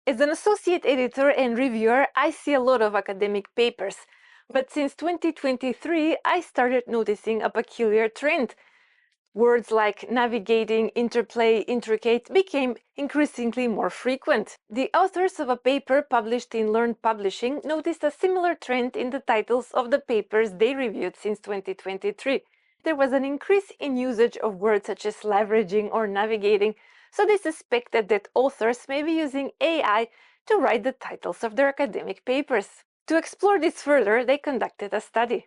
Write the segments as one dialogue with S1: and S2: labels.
S1: As an associate editor and reviewer, I see a lot of academic papers. But since 2023, I started noticing a peculiar trend. Words like navigating, interplay, intricate became increasingly more frequent. The authors of a paper published in Learned Publishing noticed a similar trend in the titles of the papers they reviewed since 2023. There was an increase in usage of words such as leveraging or navigating, so they suspected that authors may be using AI to write the titles of their academic papers. To explore this further, they conducted a study.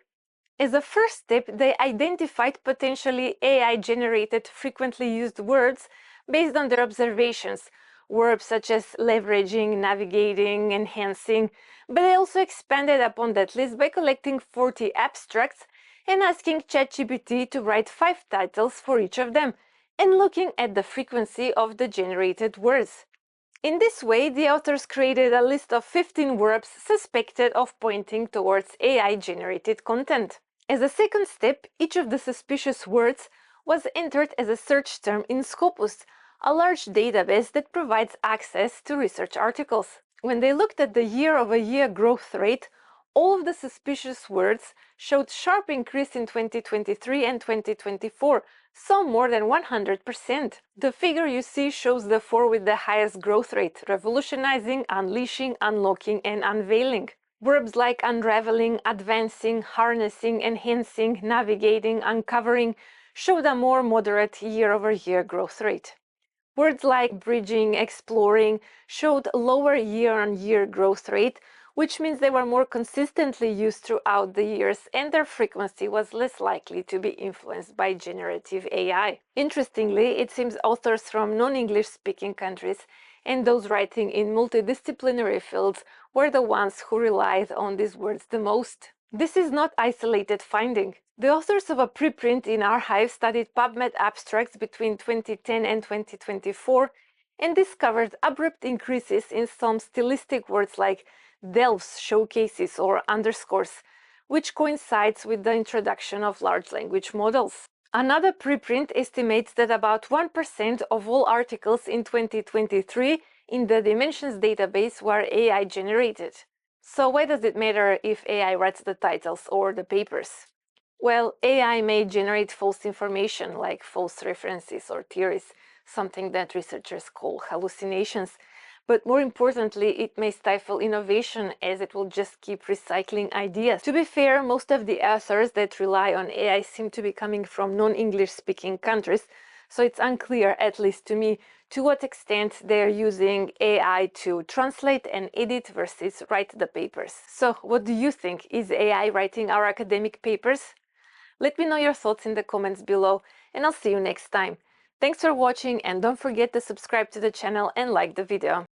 S1: As a first step, they identified potentially AI-generated frequently used words based on their observations, verbs such as leveraging, navigating, enhancing, but they also expanded upon that list by collecting 40 abstracts and asking ChatGPT to write 5 titles for each of them, and looking at the frequency of the generated words. In this way, the authors created a list of 15 verbs suspected of pointing towards AI-generated content. As a second step, each of the suspicious words was entered as a search term in Scopus, a large database that provides access to research articles. When they looked at the year-over-year growth rate, all of the suspicious words showed sharp increase in 2023 and 2024, some more than 100%. The figure you see shows the 4 with the highest growth rate: revolutionizing, unleashing, unlocking, and unveiling. Verbs like unraveling, advancing, harnessing, enhancing, navigating, uncovering showed a more moderate year-over-year growth rate. Words like bridging, exploring showed lower year-on-year growth rate, which means they were more consistently used throughout the years and their frequency was less likely to be influenced by generative AI. Interestingly, it seems authors from non-English speaking countries and those writing in multidisciplinary fields were the ones who relied on these words the most. This is not isolated finding. The authors of a preprint in Archive studied PubMed abstracts between 2010 and 2024 and discovered abrupt increases in some stylistic words like delves, showcases, or underscores, which coincides with the introduction of large language models. Another preprint estimates that about 1% of all articles in 2023 in the Dimensions database were AI generated. So why does it matter if AI writes the titles or the papers? Well, AI may generate false information like false references or theories, something that researchers call hallucinations. But more importantly, it may stifle innovation as it will just keep recycling ideas. To be fair, most of the authors that rely on AI seem to be coming from non-English speaking countries, so it's unclear, at least to me, to what extent they're using AI to translate and edit versus write the papers. So what do you think? Is AI writing our academic papers? Let me know your thoughts in the comments below, and I'll see you next time. Thanks for watching, and don't forget to subscribe to the channel and like the video.